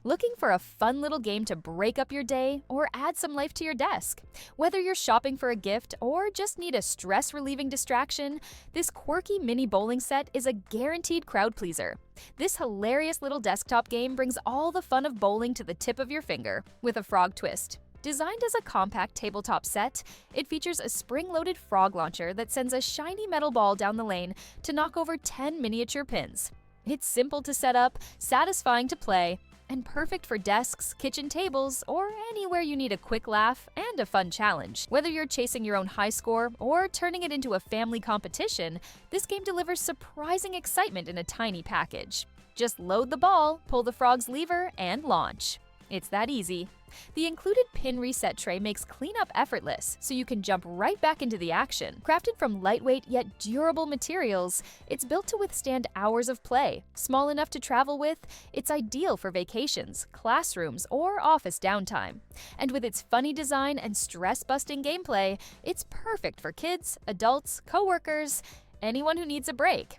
Looking for a fun little game to break up your day or add some life to your desk? Whether you're shopping for a gift or just need a stress-relieving distraction, this quirky mini bowling set is a guaranteed crowd pleaser. This hilarious little desktop game brings all the fun of bowling to the tip of your finger with a frog twist. Designed as a compact tabletop set, it features a spring-loaded frog launcher that sends a shiny metal ball down the lane to knock over 10 miniature pins. It's simple to set up, satisfying to play, and perfect for desks, kitchen tables, or anywhere you need a quick laugh and a fun challenge. Whether you're chasing your own high score or turning it into a family competition, this game delivers surprising excitement in a tiny package. Just load the ball, pull the frog's lever, and launch. It's that easy. The included pin reset tray makes cleanup effortless, so you can jump right back into the action. Crafted from lightweight yet durable materials, it's built to withstand hours of play. Small enough to travel with, it's ideal for vacations, classrooms, or office downtime. And with its funny design and stress-busting gameplay, it's perfect for kids, adults, coworkers, anyone who needs a break.